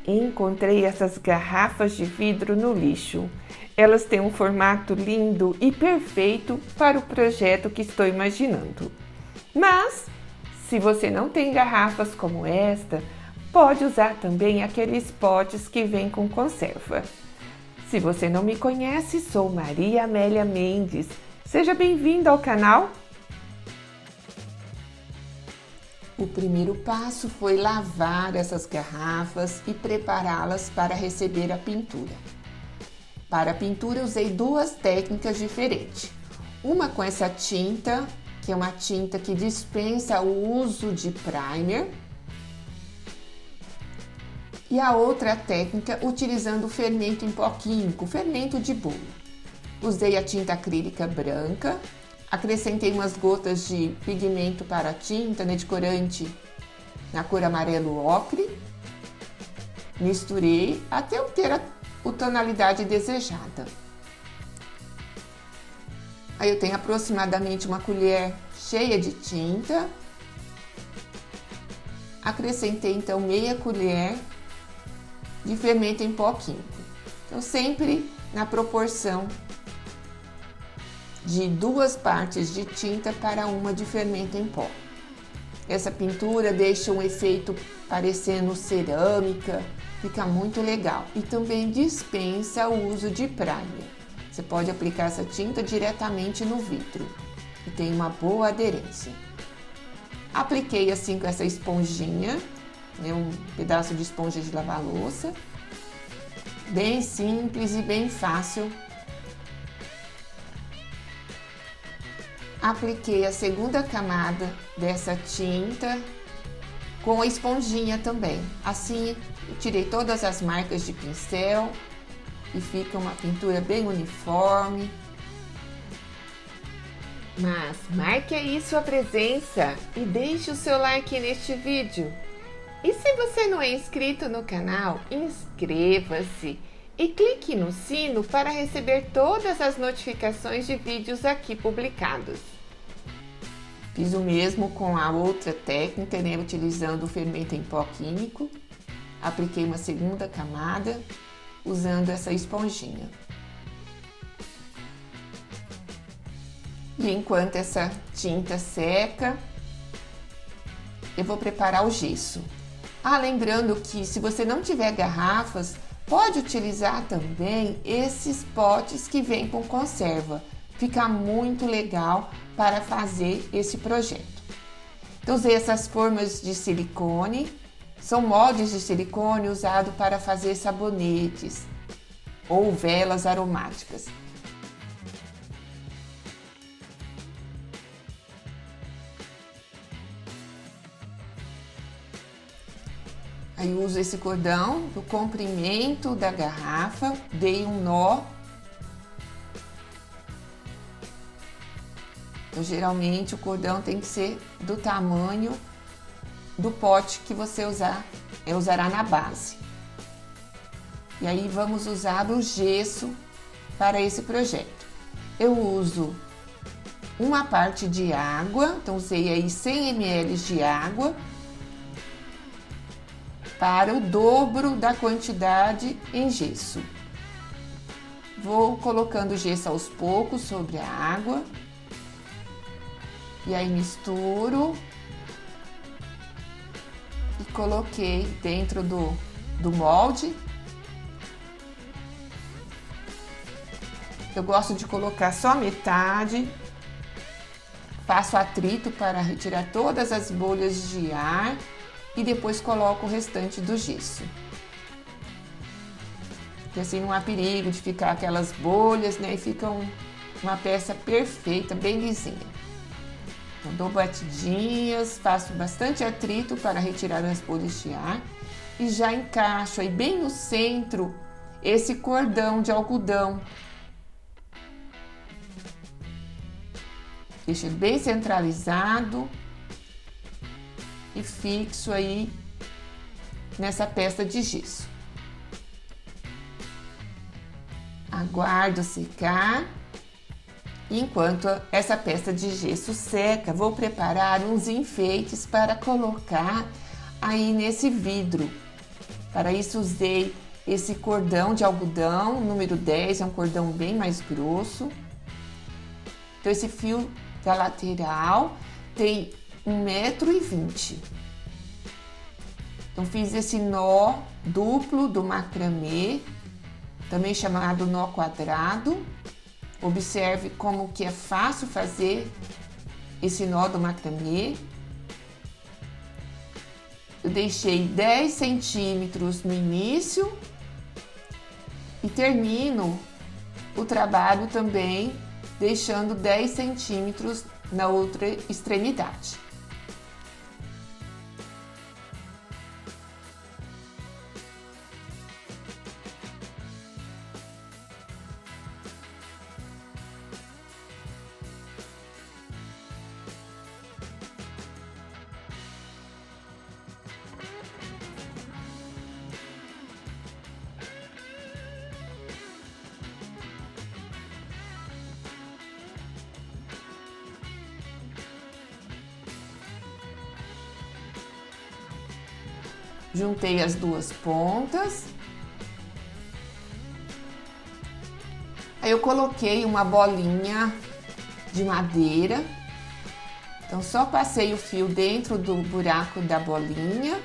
Encontrei essas garrafas de vidro no lixo. Elas têm um formato lindo e perfeito para o projeto que estou imaginando. Mas, se você não tem garrafas como esta, pode usar também aqueles potes que vêm com conserva. Se você não me conhece, sou Maria Amélia Mendes. Seja bem-vindo ao canal. O primeiro passo foi lavar essas garrafas e prepará-las para receber a pintura. Para a pintura usei duas técnicas diferentes. Uma com essa tinta, que é uma tinta que dispensa o uso de primer. E a outra técnica utilizando o fermento em pó químico, fermento de bolo. Usei a tinta acrílica branca. Acrescentei umas gotas de pigmento para a tinta, de corante na cor amarelo ocre. Misturei até obter a tonalidade desejada. Aí eu tenho aproximadamente uma colher cheia de tinta. Acrescentei então meia colher de fermento em pó químico. Então sempre na proporção de 2 partes de tinta para uma de fermento em pó. Essa pintura deixa um efeito parecendo cerâmica, fica muito legal e também dispensa o uso de primer. Você pode aplicar essa tinta diretamente no vidro e tem uma boa aderência. Apliquei assim com essa esponjinha, um pedaço de esponja de lavar louça, bem simples e bem fácil. Apliquei a segunda camada dessa tinta com a esponjinha também. Assim, eu tirei todas as marcas de pincel e fica uma pintura bem uniforme. Mas marque aí sua presença e deixe o seu like neste vídeo. E se você não é inscrito no canal, inscreva-se e clique no sino para receber todas as notificações de vídeos aqui publicados. Fiz o mesmo com a outra técnica, utilizando o fermento em pó químico. Apliquei uma segunda camada usando essa esponjinha. E enquanto essa tinta seca, eu vou preparar o gesso. Lembrando que se você não tiver garrafas, pode utilizar também esses potes que vêm com conserva. Fica muito legal para fazer esse projeto. Então usei essas formas de silicone, são moldes de silicone usado para fazer sabonetes ou velas aromáticas. Aí uso esse cordão do comprimento da garrafa, dei um nó. Então, geralmente o cordão tem que ser do tamanho do pote que você usará na base. E aí vamos usar o gesso para esse projeto. Eu uso uma parte de água, então usei aí 100 ml de água para o dobro da quantidade em gesso. Vou colocando gesso aos poucos sobre a água. E aí misturo e coloquei dentro do molde. Eu gosto de colocar só metade. Faço atrito para retirar todas as bolhas de ar e depois coloco o restante do gesso. Porque assim não há perigo de ficar aquelas bolhas, e fica uma peça perfeita, bem lisinha. Eu dou batidinhas, faço bastante atrito para retirar as bolhas de ar e já encaixo aí bem no centro esse cordão de algodão. Deixo ele bem centralizado e fixo aí nessa peça de gesso. Aguardo secar. Enquanto essa peça de gesso seca, vou preparar uns enfeites para colocar aí nesse vidro. Para isso usei esse cordão de algodão, número 10, é um cordão bem mais grosso. Então esse fio da lateral tem 1,20 m. Então fiz esse nó duplo do macramê, também chamado nó quadrado. Observe como que é fácil fazer esse nó do macramê. Eu deixei 10 centímetros no início e termino o trabalho também deixando 10 centímetros na outra extremidade. Juntei as duas pontas. Aí eu coloquei uma bolinha de madeira. Então só passei o fio dentro do buraco da bolinha.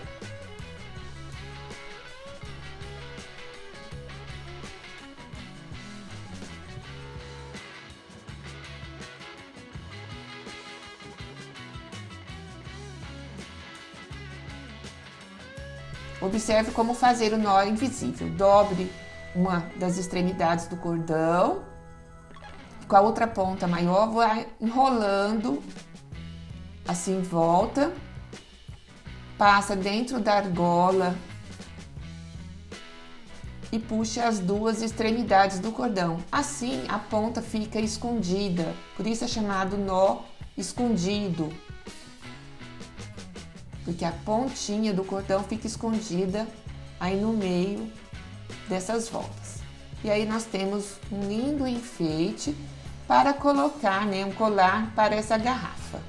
Observe como fazer o nó invisível. Dobre uma das extremidades do cordão. Com a outra ponta maior, vai enrolando assim em volta. Passa dentro da argola e puxa as duas extremidades do cordão. Assim, a ponta fica escondida. Por isso é chamado nó escondido. Porque a pontinha do cordão fica escondida aí no meio dessas voltas. E aí nós temos um lindo enfeite para colocar, né, um colar para essa garrafa.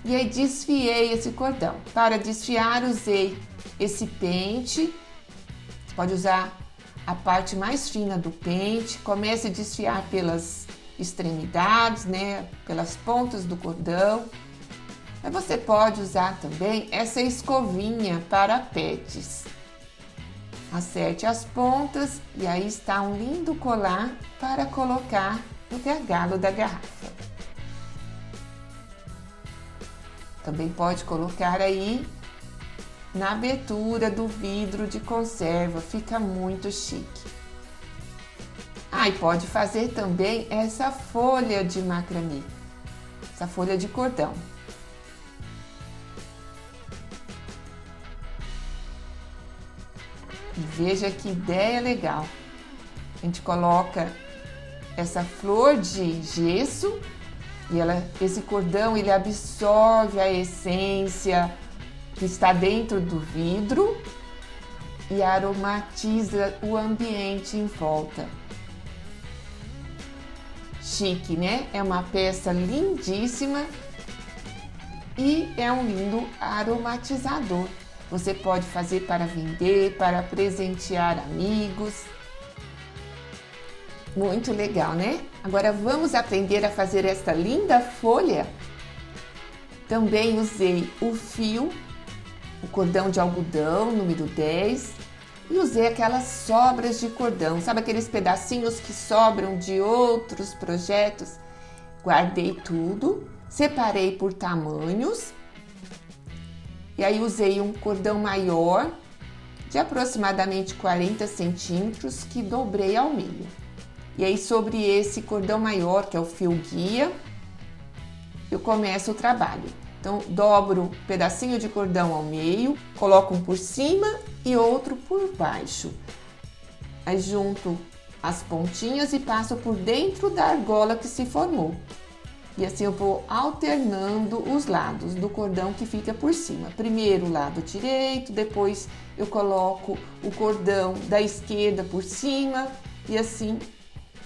E aí desfiei esse cordão. Para desfiar usei esse pente. Você pode usar a parte mais fina do pente. Comece a desfiar pelas extremidades, né, pelas pontas do cordão. Mas você pode usar também essa escovinha para pets. Acerte as pontas e aí está um lindo colar para colocar no gargalo da garrafa. Também pode colocar aí na abertura do vidro de conserva, fica muito chique. Ah, e pode fazer também essa folha de macramê, essa folha de cordão. Veja que ideia legal. A gente coloca essa flor de gesso e esse cordão ele absorve a essência que está dentro do vidro e aromatiza o ambiente em volta. Chique, né? É uma peça lindíssima e é um lindo aromatizador. Você pode fazer para vender, para presentear amigos. Muito legal, né? Agora vamos aprender a fazer esta linda folha. Também usei o fio, o cordão de algodão, número 10. E usei aquelas sobras de cordão, sabe aqueles pedacinhos que sobram de outros projetos? Guardei tudo, separei por tamanhos. E aí usei um cordão maior, de aproximadamente 40 centímetros, que dobrei ao meio. E aí sobre esse cordão maior, que é o fio guia, eu começo o trabalho. Então dobro um pedacinho de cordão ao meio, coloco um por cima e outro por baixo. Aí junto as pontinhas e passo por dentro da argola que se formou. E assim eu vou alternando os lados do cordão que fica por cima. Primeiro o lado direito, depois eu coloco o cordão da esquerda por cima e assim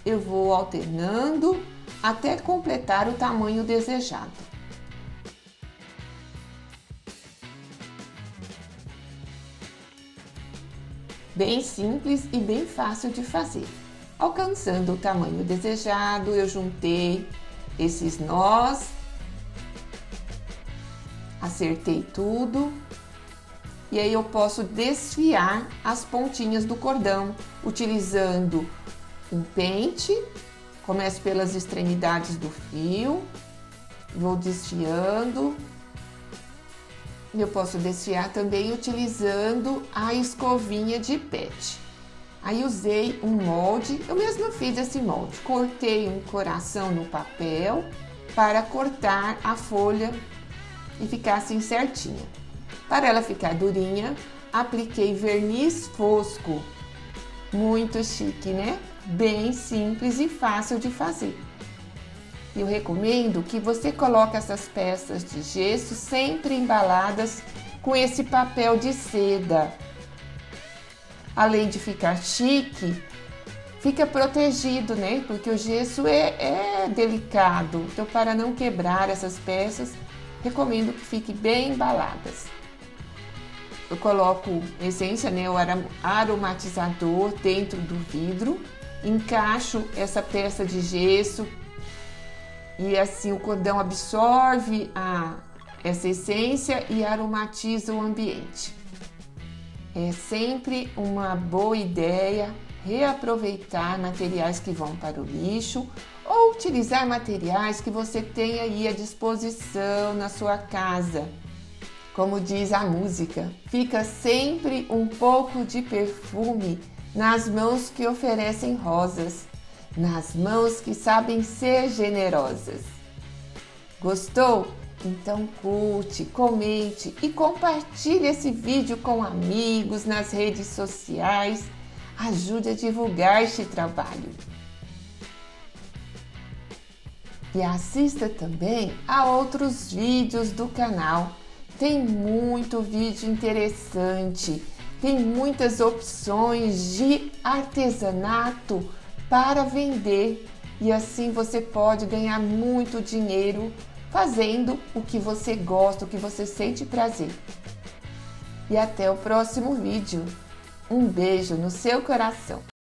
eu vou alternando até completar o tamanho desejado. Bem simples e bem fácil de fazer. Alcançando o tamanho desejado, eu juntei esses nós, acertei tudo. E aí eu posso desfiar as pontinhas do cordão utilizando um pente. Começo pelas extremidades do fio, vou desfiando. Eu posso desfiar também utilizando a escovinha de pet. Aí usei um molde, eu mesma fiz esse molde. Cortei um coração no papel para cortar a folha e ficar assim certinha. Para ela ficar durinha, apliquei verniz fosco. Muito chique, né? Bem simples e fácil de fazer. Eu recomendo que você coloque essas peças de gesso sempre embaladas com esse papel de seda. Além de ficar chique, fica protegido, né? Porque o gesso é delicado. Então, para não quebrar essas peças, recomendo que fiquem bem embaladas. Eu coloco essência, né? O aromatizador dentro do vidro. Encaixo essa peça de gesso e assim o cordão absorve essa essência e aromatiza o ambiente. É sempre uma boa ideia reaproveitar materiais que vão para o lixo ou utilizar materiais que você tenha aí à disposição na sua casa. Como diz a música, fica sempre um pouco de perfume nas mãos que oferecem rosas, nas mãos que sabem ser generosas. Gostou? Então curte, comente e compartilhe esse vídeo com amigos nas redes sociais. Ajude a divulgar este trabalho. E assista também a outros vídeos do canal. Tem muito vídeo interessante. Tem muitas opções de artesanato para vender e assim você pode ganhar muito dinheiro fazendo o que você gosta, o que você sente prazer. E até o próximo vídeo. Um beijo no seu coração.